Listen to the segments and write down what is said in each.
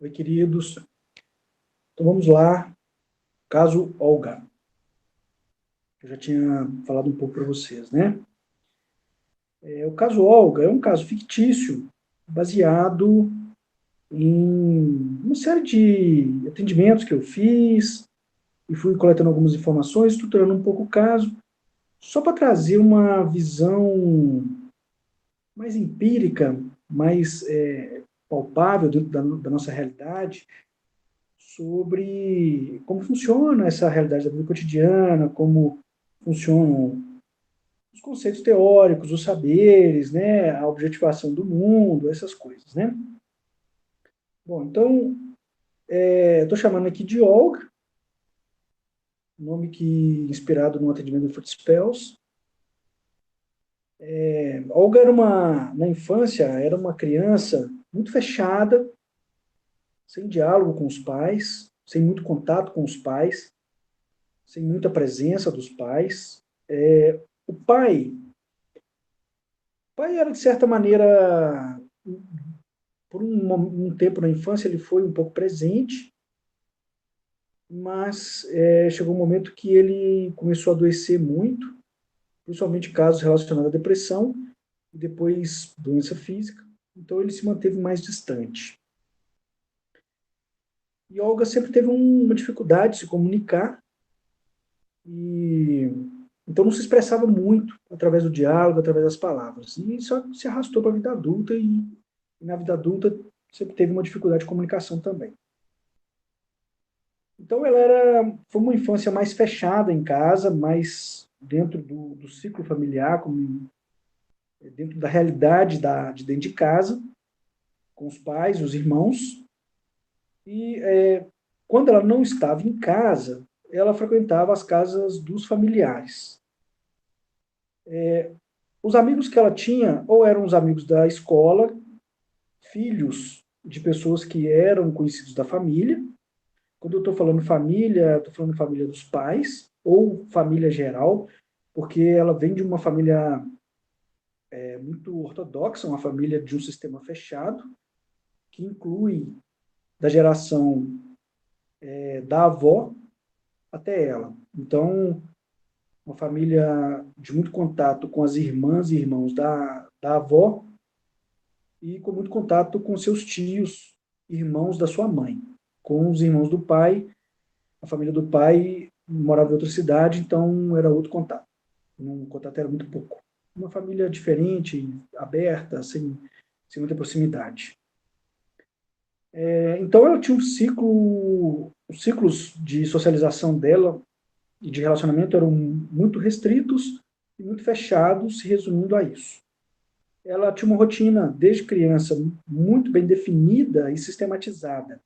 Oi, queridos. Então vamos lá, caso Olga. Eu já tinha falado um pouco para vocês, né? O caso Olga é um caso fictício, baseado em uma série de atendimentos que eu fiz, e fui coletando algumas informações, estruturando um pouco o caso, só para trazer uma visão mais empírica, mais palpável dentro da nossa realidade, sobre como funciona essa realidade da vida cotidiana, como funcionam os conceitos teóricos, os saberes, né, a objetivação do mundo, essas coisas, né? Bom, então, estou chamando aqui de Olga, nome que inspirado no atendimento do Fruit Spells. Olga na infância, era uma criança muito fechada, sem diálogo com os pais, sem muito contato com os pais, sem muita presença dos pais. O pai era, de certa maneira, por um tempo na infância, ele foi um pouco presente, mas chegou um momento que ele começou a adoecer muito, principalmente casos relacionados à depressão, e depois doença física, então ele se manteve mais distante. E Olga sempre teve uma dificuldade de se comunicar, e então não se expressava muito através do diálogo, através das palavras. E isso se arrastou para a vida adulta, e na vida adulta sempre teve uma dificuldade de comunicação também. Então foi uma infância mais fechada em casa, mais dentro do ciclo familiar, dentro da realidade de dentro de casa, com os pais, os irmãos. E quando ela não estava em casa, ela frequentava as casas dos familiares. Os amigos que ela tinha, ou eram os amigos da escola, filhos de pessoas que eram conhecidos da família. Quando eu estou falando família, estou falando família dos pais, ou família geral, porque ela vem de uma família muito ortodoxa, uma família de um sistema fechado, que inclui da geração da avó até ela. Então, uma família de muito contato com as irmãs e irmãos da avó, e com muito contato com seus tios, irmãos da sua mãe. Com os irmãos do pai, a família do pai morava em outra cidade, então era outro contato. O contato era muito pouco. Uma família diferente, aberta, sem muita proximidade. Então ela tinha os ciclos de socialização dela e de relacionamento eram muito restritos e muito fechados, se resumindo a isso. Ela tinha uma rotina, desde criança, muito bem definida e sistematizada.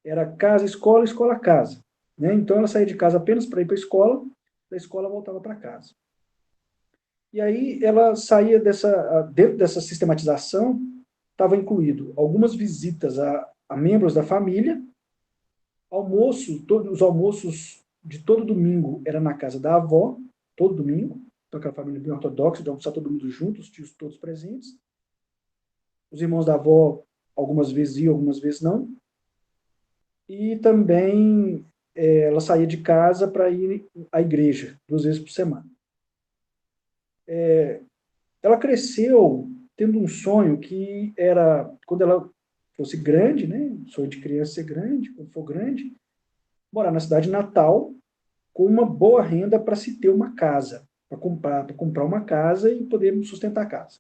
Era casa, escola, casa. Né? Então ela saía de casa apenas para ir para a escola, da escola voltava para casa. E aí ela saía dentro dessa sistematização, estava incluído algumas visitas a membros da família, todos os almoços de todo domingo era na casa da avó, todo domingo, então aquela família bem ortodoxa, de almoçar todo mundo junto, os tios todos presentes. Os irmãos da avó, algumas vezes iam, algumas vezes não. E também ela saía de casa para ir à igreja, 2 vezes por semana. Ela cresceu tendo um sonho que era, quando ela fosse grande, né, sonho de criança ser grande, quando for grande, morar na cidade natal com uma boa renda para se ter uma casa, para comprar uma casa e poder sustentar a casa.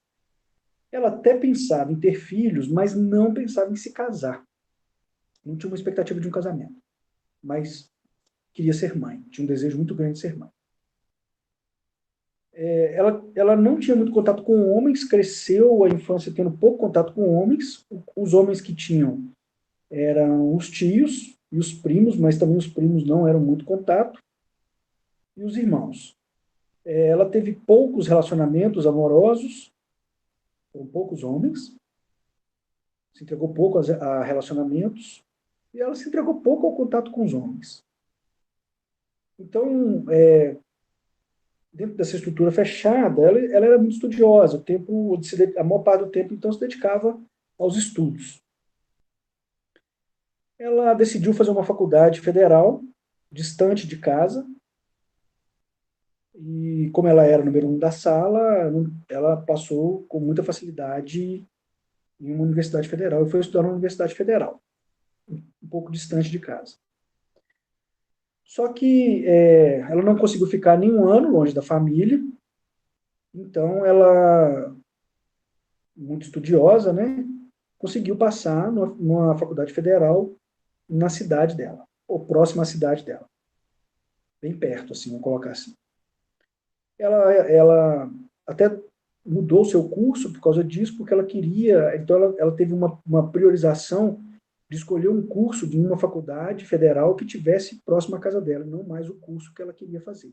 Ela até pensava em ter filhos, mas não pensava em se casar. Não tinha uma expectativa de um casamento, mas queria ser mãe, tinha um desejo muito grande de ser mãe. Ela não tinha muito contato com homens, cresceu a infância tendo pouco contato com homens. Os homens que tinham eram os tios e os primos, mas também os primos não eram muito contato, e os irmãos. Ela teve poucos relacionamentos amorosos, com poucos homens, se entregou pouco a relacionamentos, e ela se entregou pouco ao contato com os homens. Então, dentro dessa estrutura fechada, ela era muito estudiosa, a maior parte do tempo, então, se dedicava aos estudos. ela decidiu fazer uma faculdade federal, distante de casa, e como ela era o número um da sala, ela passou com muita facilidade em uma universidade federal e foi estudar na universidade federal, um pouco distante de casa. Só que ela não conseguiu ficar nenhum ano longe da família, então ela, muito estudiosa, né, conseguiu passar numa faculdade federal na cidade dela, ou próxima à cidade dela, bem perto, assim, vamos colocar assim. Ela até mudou o seu curso por causa disso, porque ela queria, então ela teve uma priorização de escolher um curso de uma faculdade federal que tivesse próximo à casa dela, não mais o curso que ela queria fazer.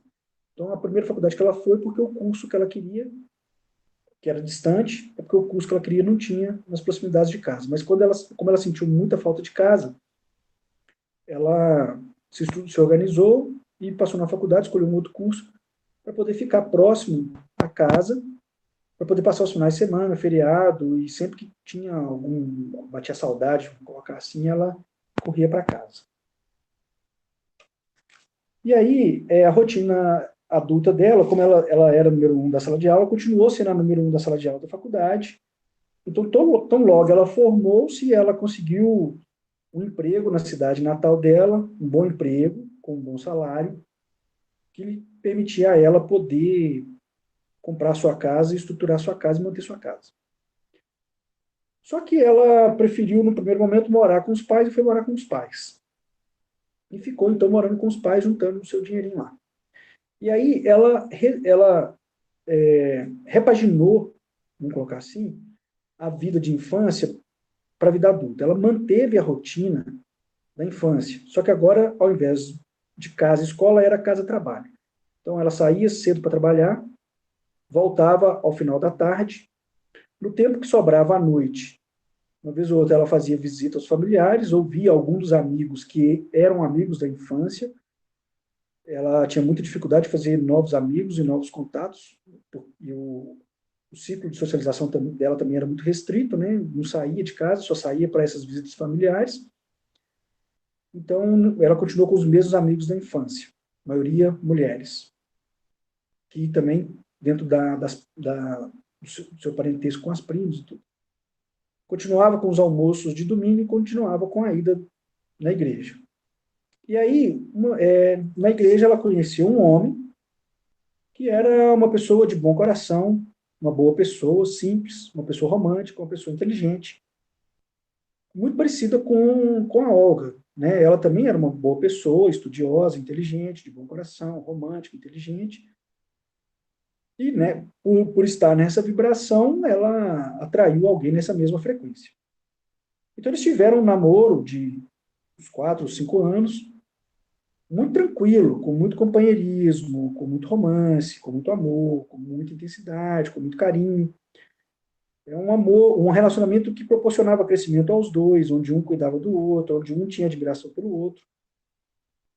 Então, a primeira faculdade que ela foi, porque o curso que ela queria, que era distante, é porque o curso que ela queria não tinha nas proximidades de casa. Mas como ela sentiu muita falta de casa, ela se organizou e passou na faculdade, escolheu um outro curso para poder ficar próximo à casa, para poder passar os finais de semana, feriado, e sempre que tinha batia saudade, vamos colocar assim, ela corria para casa. E aí, a rotina adulta dela, como ela era número um da sala de aula, continuou sendo a número um da sala de aula da faculdade. Então, tão logo ela formou-se, ela conseguiu um emprego na cidade natal dela, um bom emprego, com um bom salário, que lhe permitia a ela poder comprar sua casa, estruturar sua casa e manter sua casa. Só que ela preferiu, no primeiro momento, morar com os pais e foi morar com os pais. E ficou, então, morando com os pais, juntando o seu dinheirinho lá. E aí ela repaginou, vamos colocar assim, a vida de infância para a vida adulta. Ela manteve a rotina da infância, só que agora, ao invés de casa e escola, era casa-trabalho. Então, ela saía cedo para trabalhar, voltava ao final da tarde. No tempo que sobrava à noite, uma vez ou outra ela fazia visita aos familiares, ouvia alguns dos amigos que eram amigos da infância. Ela tinha muita dificuldade de fazer novos amigos e novos contatos, e o ciclo de socialização dela também era muito restrito, né? Não saía de casa, só saía para essas visitas familiares. Então, ela continuou com os mesmos amigos da infância, maioria mulheres, que também, dentro do seu parentesco com as primas e tudo. Continuava com os almoços de domingo e continuava com a ida na igreja. E aí, na igreja, ela conheceu um homem que era uma pessoa de bom coração, uma boa pessoa, simples, uma pessoa romântica, uma pessoa inteligente, muito parecida com a Olga. Né? Ela também era uma boa pessoa, estudiosa, inteligente, de bom coração, romântica, inteligente. E, né, por estar nessa vibração, ela atraiu alguém nessa mesma frequência. Então, eles tiveram um namoro de uns 4 ou 5 anos, muito tranquilo, com muito companheirismo, com muito romance, com muito amor, com muita intensidade, com muito carinho. É um amor, um relacionamento que proporcionava crescimento aos dois, onde um cuidava do outro, onde um tinha admiração pelo outro.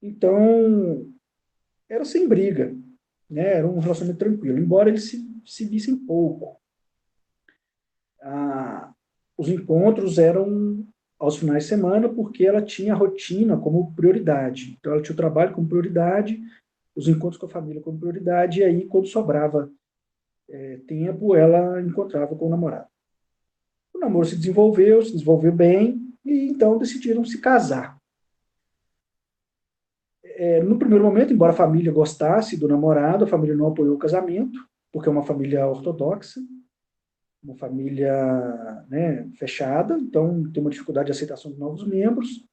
Então, era sem briga, né? Era um relacionamento tranquilo, embora eles se vissem pouco. Os encontros eram aos finais de semana, porque ela tinha a rotina como prioridade. Então, ela tinha o trabalho como prioridade, os encontros com a família como prioridade, e aí, quando sobrava tempo, ela encontrava com o namorado. O namoro se desenvolveu bem, e então decidiram se casar. No primeiro momento, embora a família gostasse do namorado, a família não apoiou o casamento, porque é uma família ortodoxa, uma família, né, fechada, então tem uma dificuldade de aceitação de novos membros.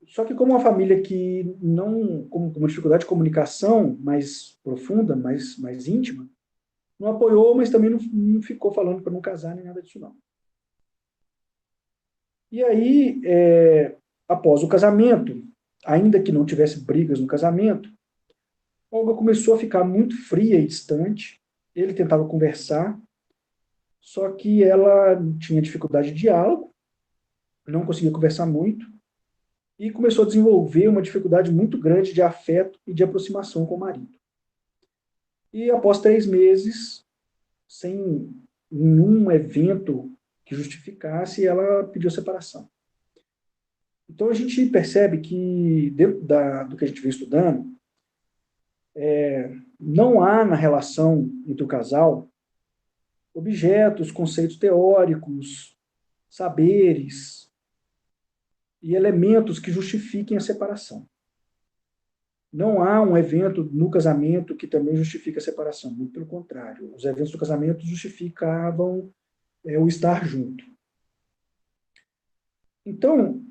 Só que como uma família que não, com uma dificuldade de comunicação mais profunda, mais íntima, não apoiou, mas também não ficou falando para não casar nem nada disso não. E aí, após o casamento, ainda que não tivesse brigas no casamento, Olga começou a ficar muito fria e distante. Ele tentava conversar, só que ela tinha dificuldade de diálogo, não conseguia conversar muito, e começou a desenvolver uma dificuldade muito grande de afeto e de aproximação com o marido. E após 3 meses, sem nenhum evento que justificasse, ela pediu separação. Então, a gente percebe que, dentro do que a gente vem estudando, não há na relação entre o casal objetos, conceitos teóricos, saberes e elementos que justifiquem a separação. Não há um evento no casamento que também justifique a separação, muito pelo contrário. Os eventos do casamento justificavam o estar junto. Então,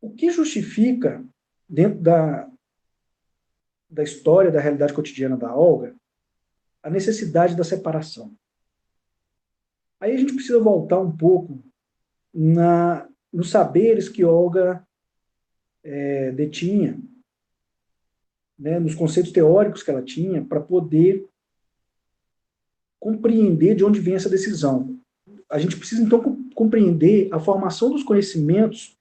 o que justifica, dentro da história, da realidade cotidiana da Olga, a necessidade da separação? Aí a gente precisa voltar um pouco nos saberes que Olga detinha, né, nos conceitos teóricos que ela tinha, para poder compreender de onde vem essa decisão. A gente precisa, então, compreender a formação dos conhecimentos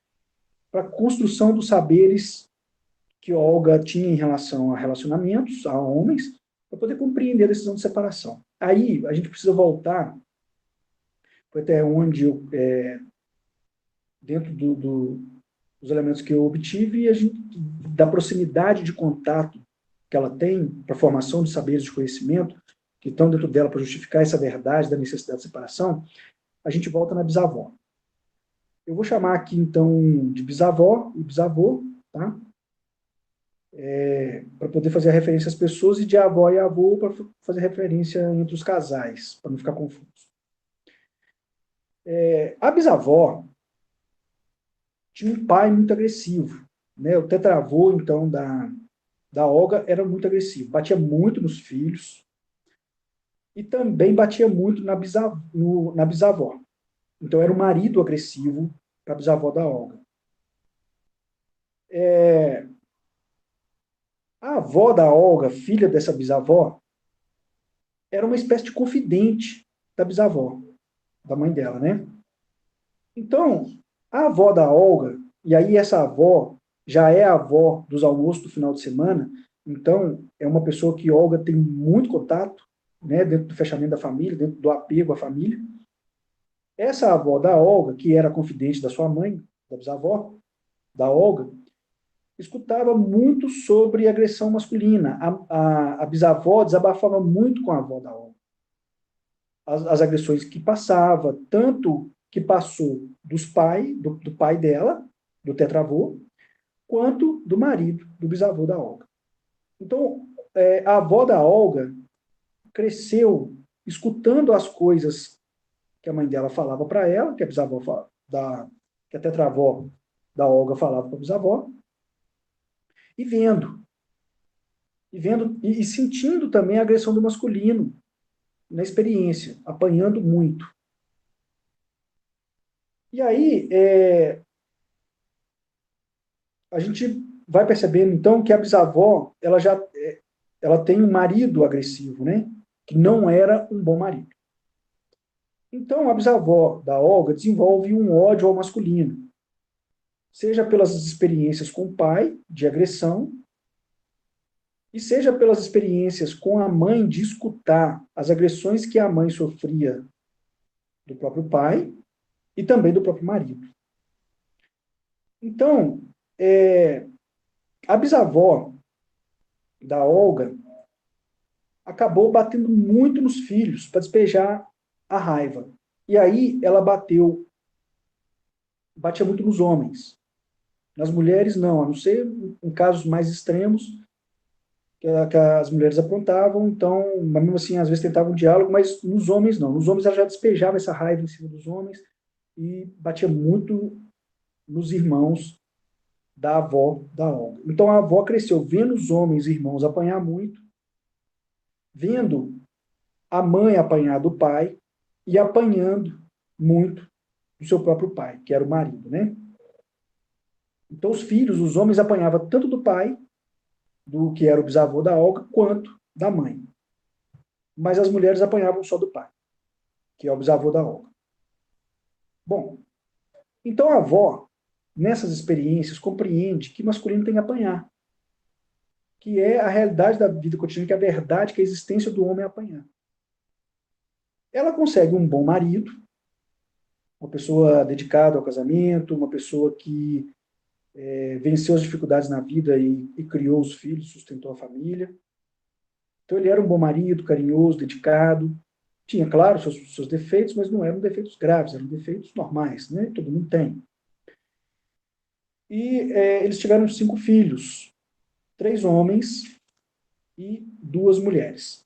para a construção dos saberes que Olga tinha em relação a relacionamentos, a homens, para poder compreender a decisão de separação. Aí, a gente precisa voltar até onde dentro dos elementos que eu obtive, da proximidade de contato que ela tem para a formação de saberes de conhecimento, que estão dentro dela para justificar essa verdade da necessidade de separação, a gente volta na bisavó. Eu vou chamar aqui, então, de bisavó e bisavô, tá? Para poder fazer a referência às pessoas, e de avó e avô para fazer referência entre os casais, para não ficar confuso. A bisavó tinha um pai muito agressivo, né? O tetravô, então, da Olga era muito agressivo, batia muito nos filhos e também batia muito na bisavó. Então, era um marido agressivo para a bisavó da Olga. A avó da Olga, filha dessa bisavó, era uma espécie de confidente da bisavó, da mãe dela, né? Então, a avó da Olga, e aí essa avó já é a avó dos almoços do final de semana, então é uma pessoa que Olga tem muito contato, né, dentro do fechamento da família, dentro do apego à família. Essa avó da Olga, que era confidente da sua mãe, da bisavó, da Olga, escutava muito sobre agressão masculina. A bisavó desabafava muito com a avó da Olga. As agressões que passava, tanto que passou do pai dela, do tetravô, quanto do marido, do bisavô da Olga. Então, a avó da Olga cresceu escutando as coisas que a mãe dela falava para ela, que a bisavó que a tetravó da Olga falava para a bisavó, e vendo e sentindo também a agressão do masculino na experiência, apanhando muito. E aí, a gente vai percebendo, então, que a bisavó, ela tem um marido agressivo, né? Que não era um bom marido. Então, a bisavó da Olga desenvolve um ódio ao masculino, seja pelas experiências com o pai, de agressão, e seja pelas experiências com a mãe, de escutar as agressões que a mãe sofria do próprio pai e também do próprio marido. Então, a bisavó da Olga acabou batendo muito nos filhos para despejar a raiva. E aí ela batia muito nos homens. Nas mulheres, não, a não ser em casos mais extremos, que as mulheres aprontavam, então, mesmo assim, às vezes tentavam um diálogo, mas nos homens não. Nos homens ela já despejava essa raiva em cima dos homens e batia muito nos irmãos da avó da Olga. Então a avó cresceu vendo os homens e irmãos apanhar muito, vendo a mãe apanhar do pai e apanhando muito do seu próprio pai, que era o marido, né? Então os filhos, os homens apanhavam tanto do pai, do que era o bisavô da Olga, quanto da mãe. Mas as mulheres apanhavam só do pai, que é o bisavô da Olga. Bom, então a avó, nessas experiências, compreende que masculino tem que apanhar, que é a realidade da vida cotidiana, que é a verdade, que é a existência do homem é apanhar. Ela consegue um bom marido, uma pessoa dedicada ao casamento, uma pessoa que venceu as dificuldades na vida e criou os filhos, sustentou a família. Então ele era um bom marido, carinhoso, dedicado. Tinha, claro, seus defeitos, mas não eram defeitos graves, eram defeitos normais, né? Todo mundo tem. E eles tiveram 5 filhos, 3 homens e 2 mulheres.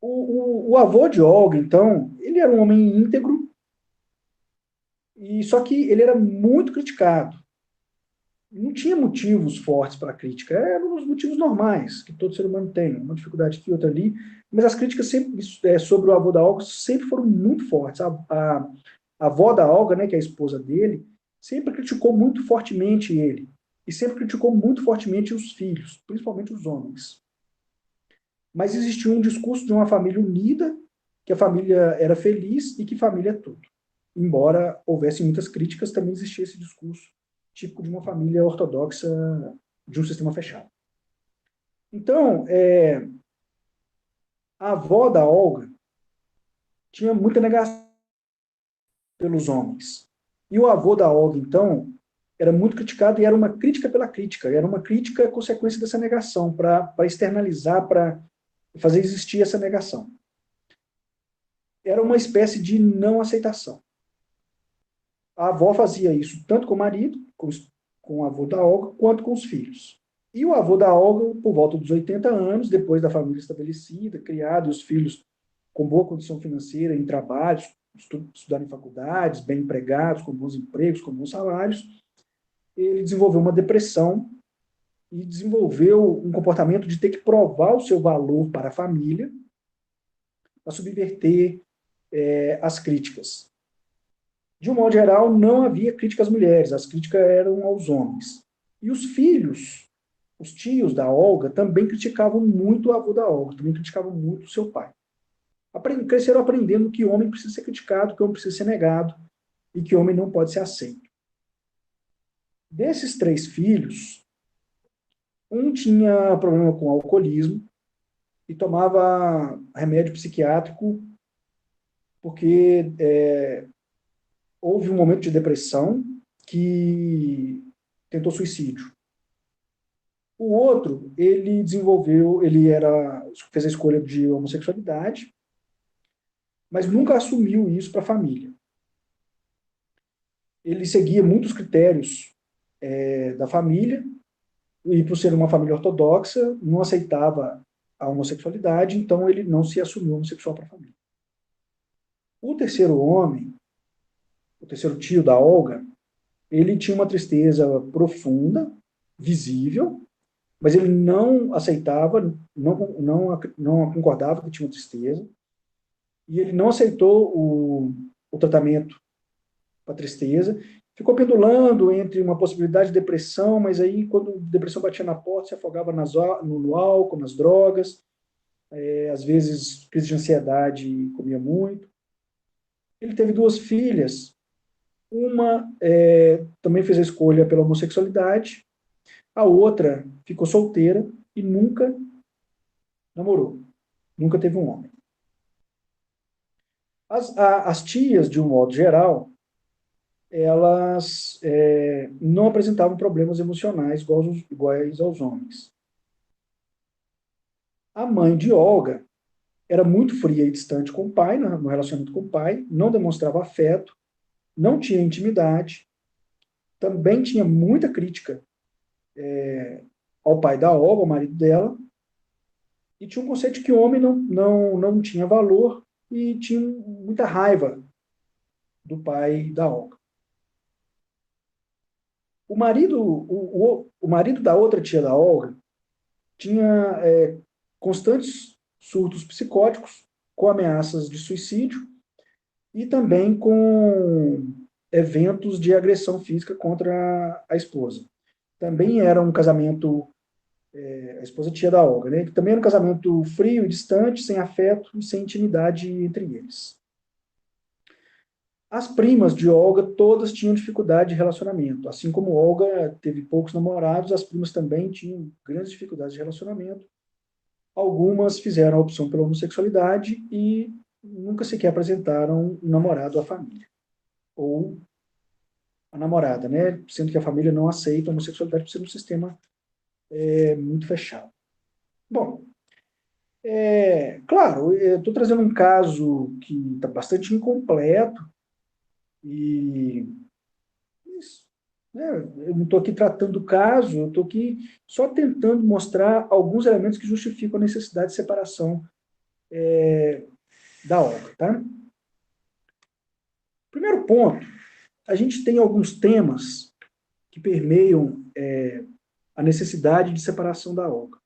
O avô de Olga, então, ele era um homem íntegro, e só que ele era muito criticado. Não tinha motivos fortes para a crítica, eram os motivos normais que todo ser humano tem, uma dificuldade aqui, outra ali, mas as críticas sempre, sobre o avô da Olga sempre foram muito fortes. A avó da Olga, né, que é a esposa dele, sempre criticou muito fortemente ele, e sempre criticou muito fortemente os filhos, principalmente os homens. Mas existia um discurso de uma família unida, que a família era feliz e que família é tudo. Embora houvesse muitas críticas, também existia esse discurso típico de uma família ortodoxa de um sistema fechado. Então, a avó da Olga tinha muita negação pelos homens. E o avô da Olga, então, era muito criticado e era uma crítica pela crítica, era uma crítica consequência dessa negação, para externalizar, para fazer existir essa negação. Era uma espécie de não aceitação. A avó fazia isso tanto com o marido, com o avô da Olga, quanto com os filhos. E o avô da Olga, por volta dos 80 anos, depois da família estabelecida, criada, e os filhos com boa condição financeira, em trabalhos, estudando em faculdades, bem empregados, com bons empregos, com bons salários, ele desenvolveu uma depressão e desenvolveu um comportamento de ter que provar o seu valor para a família, para subverter as críticas. De um modo geral, não havia crítica às mulheres, as críticas eram aos homens. E os filhos, os tios da Olga, também criticavam muito o avô da Olga, também criticavam muito o seu pai. Cresceram aprendendo que homem precisa ser criticado, que homem precisa ser negado, e que homem não pode ser aceito. Desses 3 filhos, um tinha problema com alcoolismo e tomava remédio psiquiátrico porque houve um momento de depressão que tentou suicídio. O outro, ele fez a escolha de homossexualidade, mas nunca assumiu isso para a família. Ele seguia muitos critérios da família, e por ser uma família ortodoxa, não aceitava a homossexualidade, então ele não se assumiu homossexual para a família. O terceiro homem, o terceiro tio da Olga, ele tinha uma tristeza profunda, visível, mas ele não aceitava, não concordava que tinha tristeza, e ele não aceitou o tratamento para tristeza, ficou pendulando entre uma possibilidade de depressão, mas aí quando a depressão batia na porta, se afogava no álcool, nas drogas, às vezes crise de ansiedade, comia muito. Ele teve 2 filhas, uma também fez a escolha pela homossexualidade, a outra ficou solteira e nunca namorou, nunca teve um homem. As tias, de um modo geral, elas não apresentavam problemas emocionais iguais aos homens. A mãe de Olga era muito fria e distante com o pai, no relacionamento com o pai, não demonstrava afeto, não tinha intimidade, também tinha muita crítica ao pai da Olga, ao marido dela, e tinha um conceito de que o homem não tinha valor e tinha muita raiva do pai da Olga. O marido da outra tia da Olga tinha constantes surtos psicóticos com ameaças de suicídio e também com eventos de agressão física contra a esposa. Também era um casamento, a esposa tia da Olga, né? Também era um casamento frio e distante, sem afeto e sem intimidade entre eles. As primas de Olga todas tinham dificuldade de relacionamento. Assim como Olga teve poucos namorados, as primas também tinham grandes dificuldades de relacionamento. Algumas fizeram a opção pela homossexualidade e nunca sequer apresentaram um namorado à família. Ou a namorada, né? Sendo que a família não aceita a homossexualidade por ser um sistema muito fechado. Bom, claro, eu estou trazendo um caso que está bastante incompleto e isso, né, eu não estou aqui tratando o caso, eu estou aqui só tentando mostrar alguns elementos que justificam a necessidade de separação da obra. Tá? Primeiro ponto, a gente tem alguns temas que permeiam a necessidade de separação da obra.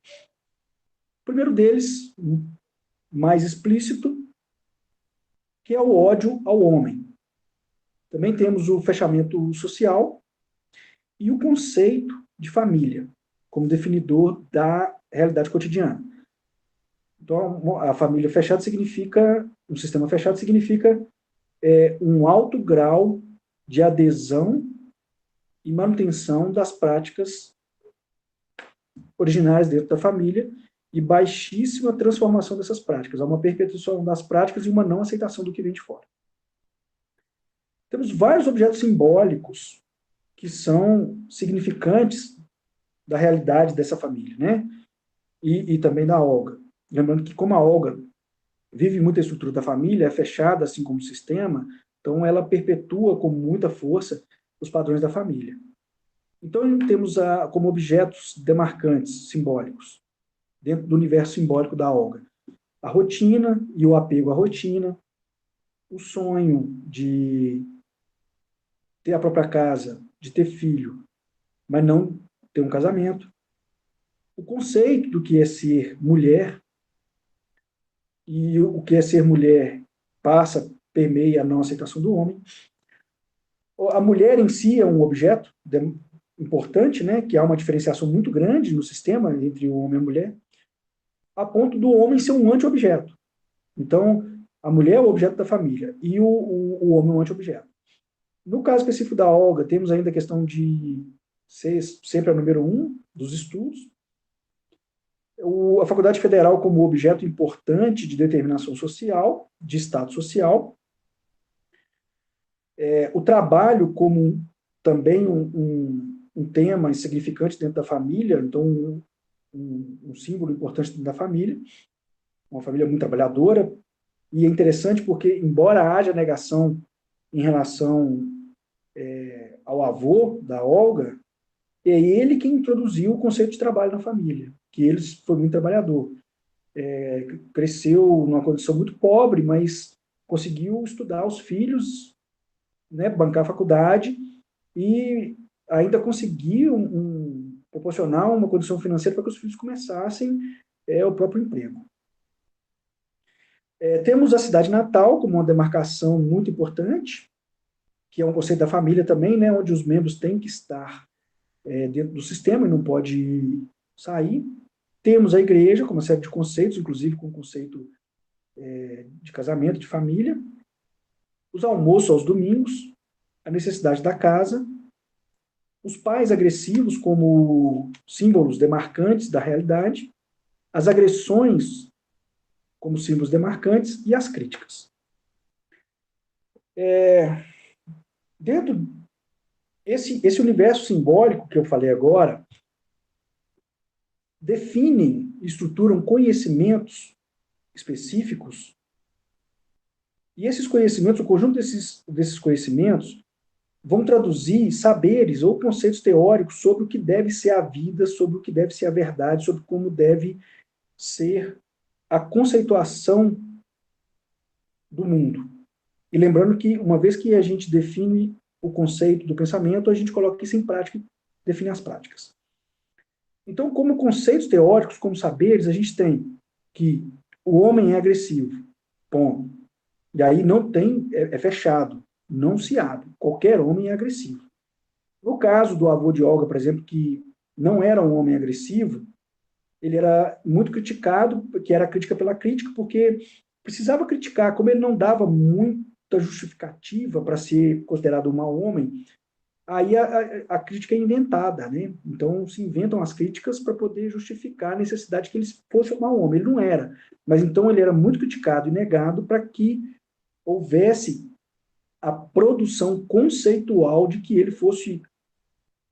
O primeiro deles, mais explícito, que é o ódio ao homem. Também temos o fechamento social e o conceito de família, como definidor da realidade cotidiana. Então, a família fechada significa, um sistema fechado significa um alto grau de adesão e manutenção das práticas originárias dentro da família e baixíssima transformação dessas práticas. Há uma perpetuação das práticas e uma não aceitação do que vem de fora. Temos vários objetos simbólicos que são significantes da realidade dessa família, né? E também da Olga. Lembrando que como a Olga vive muita estrutura da família, é fechada assim como o sistema, então ela perpetua com muita força os padrões da família. Então temos como objetos demarcantes, simbólicos, dentro do universo simbólico da Olga, a rotina e o apego à rotina, o sonho de ter a própria casa, de ter filho, mas não ter um casamento, o conceito do que é ser mulher, e o que é ser mulher permeia a não aceitação do homem. A mulher em si é um objeto importante, né, que há uma diferenciação muito grande no sistema entre o homem e a mulher, a ponto do homem ser um anti-objeto. Então, a mulher é o objeto da família e o homem é um anti-objeto. No caso específico da Olga, temos ainda a questão de ser sempre a número 1 dos estudos, a Faculdade Federal como objeto importante de determinação social, de Estado social, o trabalho como também um tema insignificante dentro da família, então um símbolo importante dentro da família, uma família muito trabalhadora, e é interessante porque, embora haja negação em relação ao avô da Olga, é ele quem introduziu o conceito de trabalho na família, que ele foi muito trabalhador. Cresceu numa condição muito pobre, mas conseguiu estudar os filhos, né, bancar a faculdade e ainda conseguiu proporcionar uma condição financeira para que os filhos começassem o próprio emprego. Temos a cidade natal como uma demarcação muito importante, que é um conceito da família também, né, onde os membros têm que estar dentro do sistema e não pode sair. Temos a igreja como uma série de conceitos, inclusive com o conceito de casamento, de família. Os almoços aos domingos, a necessidade da casa, os pais agressivos como símbolos demarcantes da realidade, as agressões como símbolos demarcantes e as críticas. Dentro esse universo simbólico que eu falei agora definem e estruturam conhecimentos específicos e esses conhecimentos, o conjunto desses conhecimentos vão traduzir saberes ou conceitos teóricos sobre o que deve ser a vida, sobre o que deve ser a verdade, sobre como deve ser a conceituação do mundo. E lembrando que, uma vez que a gente define o conceito do pensamento, a gente coloca isso em prática e define as práticas. Então, como conceitos teóricos, como saberes, a gente tem que o homem é agressivo, ponto. E aí não tem, é fechado, não se abre. Qualquer homem é agressivo. No caso do avô de Olga, por exemplo, que não era um homem agressivo, ele era muito criticado, que era crítica pela crítica, porque precisava criticar, como ele não dava muita justificativa para ser considerado um mau homem, Aí a crítica é inventada, né? Então se inventam as críticas para poder justificar a necessidade que ele fosse um mau homem. Ele não era. Mas então ele era muito criticado e negado para que houvesse a produção conceitual de que ele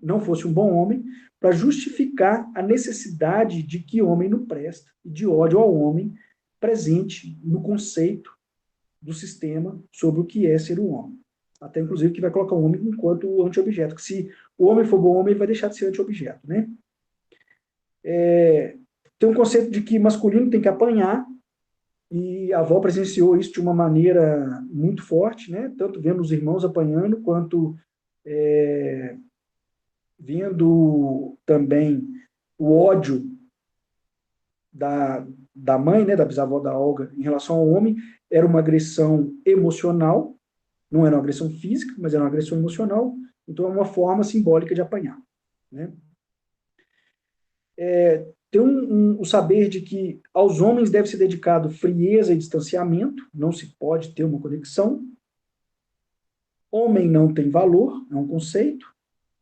não fosse um bom homem, para justificar a necessidade de que homem não presta, e de ódio ao homem presente no conceito do sistema sobre o que é ser um homem. Até, inclusive, que vai colocar o homem enquanto anti-objeto. Que se o homem for bom homem, ele vai deixar de ser anti-objeto, né? Tem um conceito de que masculino tem que apanhar, e a avó presenciou isso de uma maneira muito forte, né? Tanto vendo os irmãos apanhando, quanto vendo também o ódio da mãe, né, da bisavó da Olga, em relação ao homem. Era uma agressão emocional, não era uma agressão física, mas era uma agressão emocional, então é uma forma simbólica de apanhar, né? Tem o saber de que aos homens deve ser dedicado frieza e distanciamento, não se pode ter uma conexão. Homem não tem valor, é um conceito.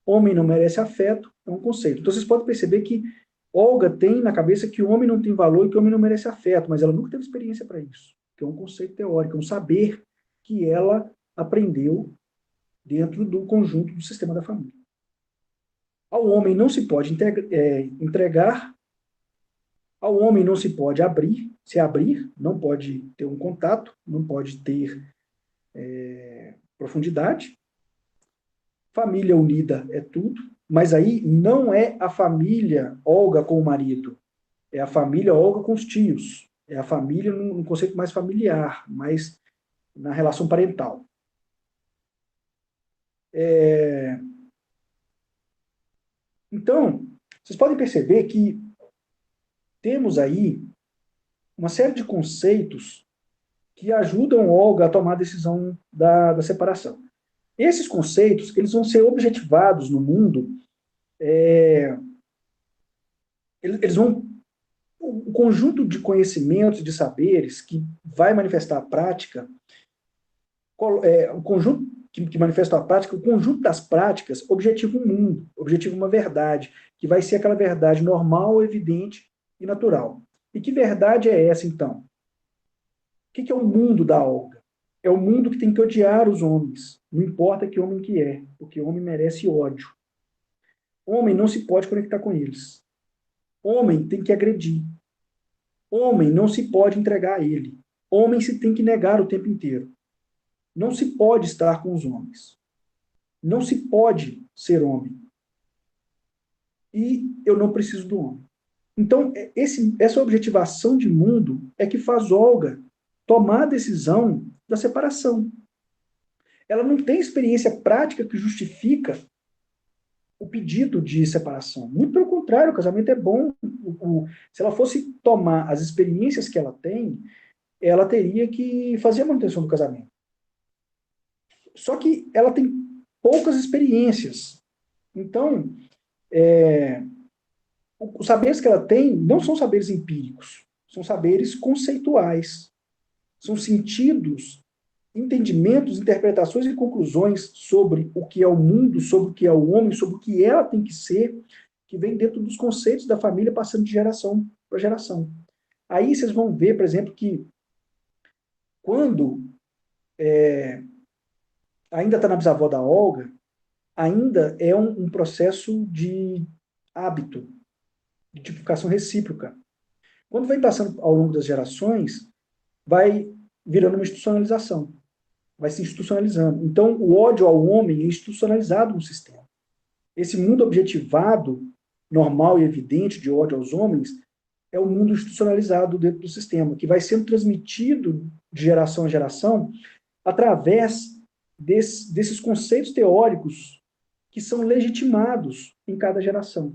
Homem não merece afeto, é um conceito. Então vocês podem perceber que Olga tem na cabeça que o homem não tem valor e que o homem não merece afeto, mas ela nunca teve experiência para isso, que é um conceito teórico, é um saber que ela aprendeu dentro do conjunto do sistema da família. Ao homem não se pode entregar, ao homem não se pode se abrir, não pode ter um contato, não pode ter profundidade. Família unida é tudo, mas aí não é a família Olga com o marido, é a família Olga com os tios, é a família num conceito mais familiar, mais na relação parental. Então, vocês podem perceber que temos aí uma série de conceitos que ajudam Olga a tomar a decisão da separação. Esses conceitos, eles vão ser objetivados no mundo, eles vão, o conjunto de conhecimentos, de saberes que vai manifestar a prática, o conjunto que manifesta a prática, o conjunto das práticas objetiva um mundo, objetiva uma verdade, que vai ser aquela verdade normal, evidente e natural. E que verdade é essa, então? O que é o mundo da Olga? É o mundo que tem que odiar os homens, não importa que homem que é, porque homem merece ódio. Homem não se pode conectar com eles. Homem tem que agredir. Homem não se pode entregar a ele. Homem se tem que negar o tempo inteiro. Não se pode estar com os homens. Não se pode ser homem. E eu não preciso do homem. Então, essa objetivação de mundo é que faz Olga tomar a decisão da separação. Ela não tem experiência prática que justifica o pedido de separação. Muito pelo contrário, o casamento é bom. Se ela fosse tomar as experiências que ela tem, ela teria que fazer a manutenção do casamento. Só que ela tem poucas experiências. Então, os saberes que ela tem não são saberes empíricos, são saberes conceituais. São sentidos, entendimentos, interpretações e conclusões sobre o que é o mundo, sobre o que é o homem, sobre o que ela tem que ser, que vem dentro dos conceitos da família, passando de geração para geração. Aí vocês vão ver, por exemplo, que quando ainda está na bisavó da Olga, ainda é um processo de hábito, de tipificação recíproca. Quando vem passando ao longo das gerações, vai virando uma institucionalização, vai se institucionalizando. Então, o ódio ao homem é institucionalizado no sistema. Esse mundo objetivado, normal e evidente de ódio aos homens, é o mundo institucionalizado dentro do sistema, que vai sendo transmitido de geração a geração através desses conceitos teóricos que são legitimados em cada geração,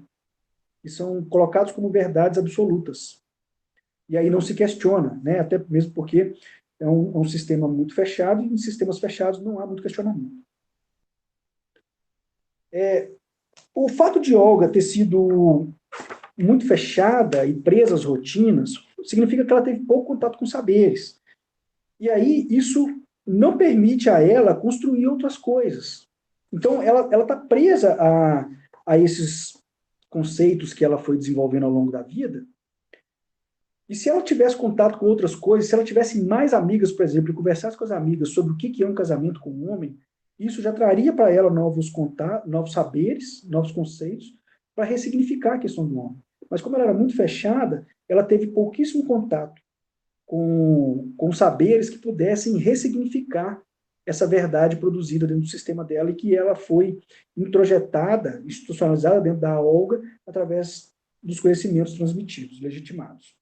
e são colocados como verdades absolutas. E aí não se questiona, né? Até mesmo porque é um sistema muito fechado, e em sistemas fechados não há muito questionamento. O fato de Olga ter sido muito fechada e presa às rotinas significa que ela teve pouco contato com saberes. E aí isso não permite a ela construir outras coisas. Então, ela está presa a esses conceitos que ela foi desenvolvendo ao longo da vida. E se ela tivesse contato com outras coisas, se ela tivesse mais amigas, por exemplo, e conversasse com as amigas sobre o que é um casamento com um homem, isso já traria para ela novos contatos, novos saberes, novos conceitos, para ressignificar a questão do homem. Mas como ela era muito fechada, ela teve pouquíssimo contato com saberes que pudessem ressignificar essa verdade produzida dentro do sistema dela e que ela foi introjetada, institucionalizada dentro da Olga através dos conhecimentos transmitidos, legitimados.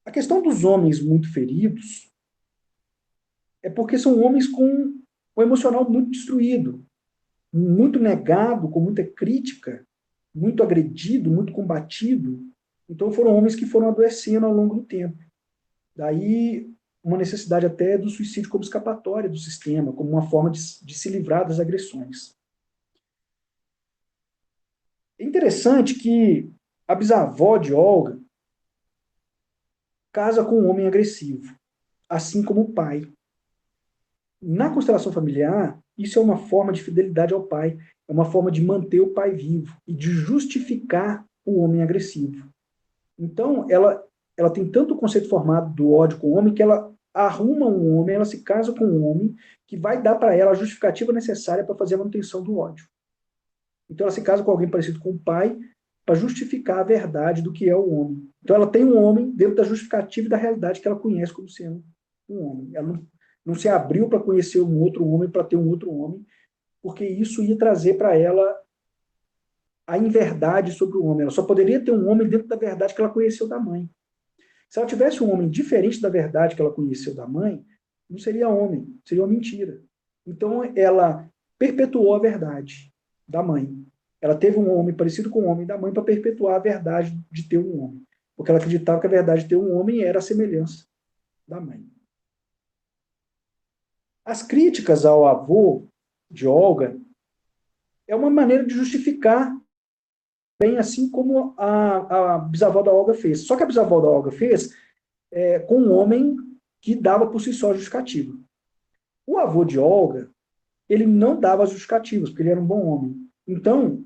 A questão dos homens muito feridos é porque são homens com o emocional muito destruído, muito negado, com muita crítica, muito agredido, muito combatido. Então foram homens que foram adoecendo ao longo do tempo. Daí uma necessidade até do suicídio como escapatória do sistema, como uma forma de se livrar das agressões. É interessante que a bisavó de Olga casa com um homem agressivo, assim como o pai. Na constelação familiar, isso é uma forma de fidelidade ao pai, é uma forma de manter o pai vivo e de justificar o homem agressivo. Então, ela tem tanto o conceito formado do ódio com o homem que ela arruma um homem, ela se casa com um homem que vai dar para ela a justificativa necessária para fazer a manutenção do ódio. Então, ela se casa com alguém parecido com o pai para justificar a verdade do que é o homem. Então, ela tem um homem dentro da justificativa e da realidade que ela conhece como sendo um homem. Ela não se abriu para conhecer um outro homem, para ter um outro homem, porque isso ia trazer para ela a inverdade sobre o homem. Ela só poderia ter um homem dentro da verdade que ela conheceu da mãe. Se ela tivesse um homem diferente da verdade que ela conheceu da mãe, não seria homem, seria uma mentira. Então, ela perpetuou a verdade da mãe. Ela teve um homem parecido com o homem da mãe para perpetuar a verdade de ter um homem. Porque ela acreditava que a verdade de ter um homem era a semelhança da mãe. As críticas ao avô de Olga é uma maneira de justificar bem assim como a bisavó da Olga fez. Só que a bisavó da Olga fez com um homem que dava por si só justificativa. O avô de Olga, ele não dava justificativas, porque ele era um bom homem. Então,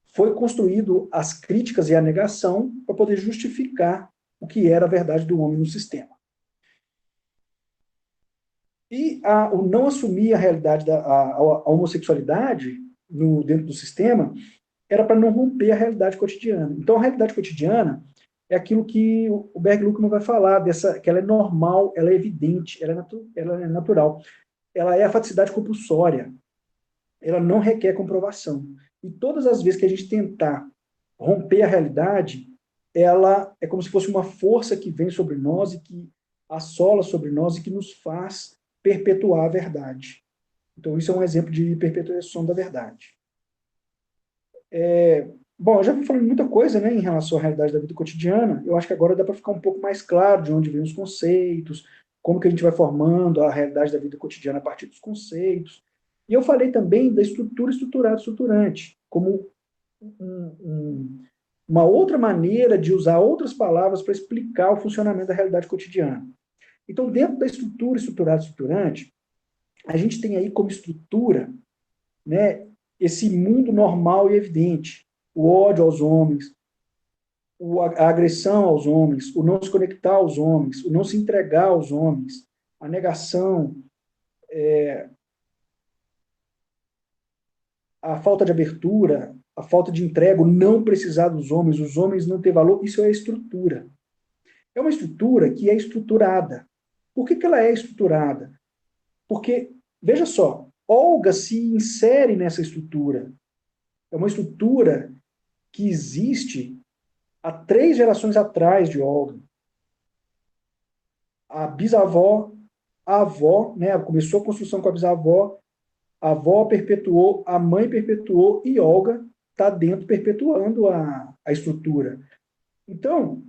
foi construído as críticas e a negação para poder justificar o que era a verdade do homem no sistema. E o não assumir a realidade a homossexualidade dentro do sistema era para não romper a realidade cotidiana. Então, a realidade cotidiana é aquilo que o Berg Luckmann vai falar, que ela é normal, ela é evidente, ela é natural. Ela é a faticidade compulsória. Ela não requer comprovação. E todas as vezes que a gente tentar romper a realidade, ela é como se fosse uma força que vem sobre nós e que assola sobre nós e que nos faz perpetuar a verdade. Então, isso é um exemplo de perpetuação da verdade. Bom, eu já fui falando muita coisa, né, em relação à realidade da vida cotidiana. Eu acho que agora dá para ficar um pouco mais claro de onde vêm os conceitos, como que a gente vai formando a realidade da vida cotidiana a partir dos conceitos. E eu falei também da estrutura estruturada estruturante, como uma outra maneira de usar outras palavras para explicar o funcionamento da realidade cotidiana. Então, dentro da estrutura estruturada estruturante, a gente tem aí como estrutura, né, esse mundo normal e evidente, o ódio aos homens, a agressão aos homens, o não se conectar aos homens, o não se entregar aos homens, a negação, a falta de abertura, a falta de entrega, o não precisar dos homens, os homens não ter valor, isso é a estrutura. É uma estrutura que é estruturada. Por que ela é estruturada? Porque, veja só, Olga se insere nessa estrutura. É uma estrutura que existe há 3 gerações atrás de Olga. A bisavó, a avó, né, começou a construção com a avó perpetuou, a mãe perpetuou e Olga está dentro perpetuando a estrutura. Então,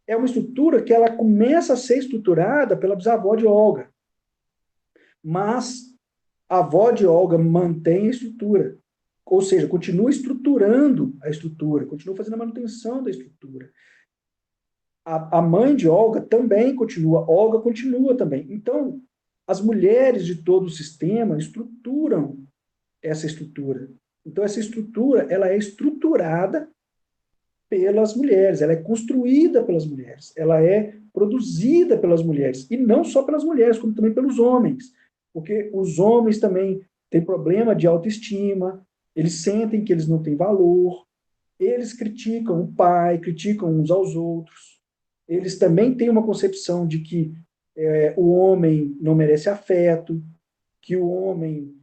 é uma estrutura que ela começa a ser estruturada pela bisavó de Olga. Mas a avó de Olga mantém a estrutura. Ou seja, continua estruturando a estrutura, continua fazendo a manutenção da estrutura. A mãe de Olga também continua, Olga continua também. Então, as mulheres de todo o sistema estruturam essa estrutura. Então, essa estrutura, ela é estruturada pelas mulheres, ela é construída pelas mulheres, ela é produzida pelas mulheres, e não só pelas mulheres, como também pelos homens, porque os homens também têm problema de autoestima, eles sentem que eles não têm valor, eles criticam o pai, criticam uns aos outros, eles também têm uma concepção de que o homem não merece afeto, que o homem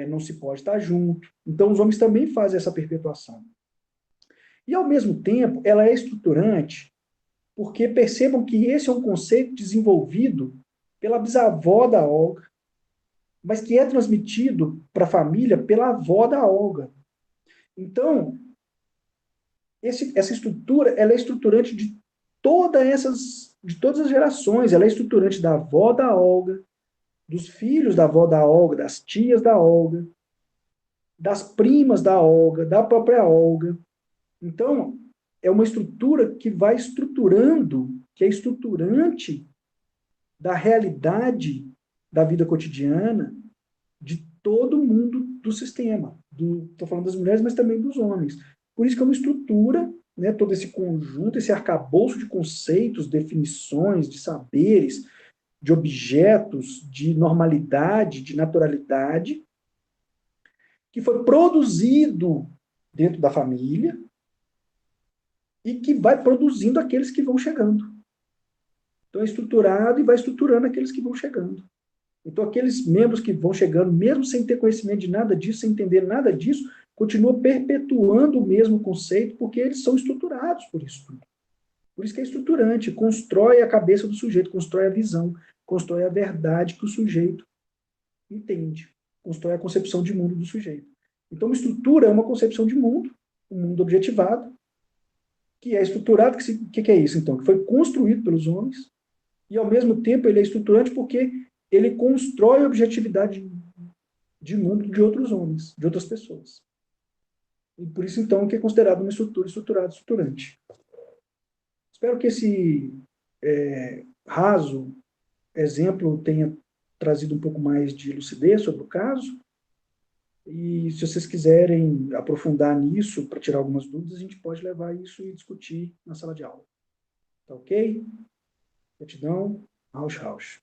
não se pode estar junto. Então, os homens também fazem essa perpetuação. E, ao mesmo tempo, ela é estruturante, porque percebam que esse é um conceito desenvolvido pela bisavó da Olga, mas que é transmitido para a família pela avó da Olga. Então, essa estrutura, ela é estruturante de todas as gerações. Ela é estruturante da avó da Olga, dos filhos da avó da Olga, das tias da Olga, das primas da Olga, da própria Olga. Então, é uma estrutura que vai estruturando, que é estruturante da realidade da vida cotidiana de todo mundo do sistema. Estou falando das mulheres, mas também dos homens. Por isso que é uma estrutura, né, todo esse conjunto, esse arcabouço de conceitos, definições, de saberes, de objetos, de normalidade, de naturalidade, que foi produzido dentro da família e que vai produzindo aqueles que vão chegando. Então é estruturado e vai estruturando aqueles que vão chegando. Então aqueles membros que vão chegando, mesmo sem ter conhecimento de nada disso, sem entender nada disso, continuam perpetuando o mesmo conceito, porque eles são estruturados por isso tudo. Por isso que é estruturante, constrói a cabeça do sujeito, constrói a visão, constrói a verdade que o sujeito entende, constrói a concepção de mundo do sujeito. Então, uma estrutura é uma concepção de mundo, um mundo objetivado, que é estruturado, que é isso, então? Que foi construído pelos homens, e, ao mesmo tempo, ele é estruturante porque ele constrói a objetividade de mundo de outros homens, de outras pessoas. E por isso, então, que é considerado uma estrutura estruturada, estruturante. Espero que esse raso exemplo tenha trazido um pouco mais de lucidez sobre o caso. E se vocês quiserem aprofundar nisso, para tirar algumas dúvidas, a gente pode levar isso e discutir na sala de aula. Tá ok? Gratidão. Rausch, Rausch.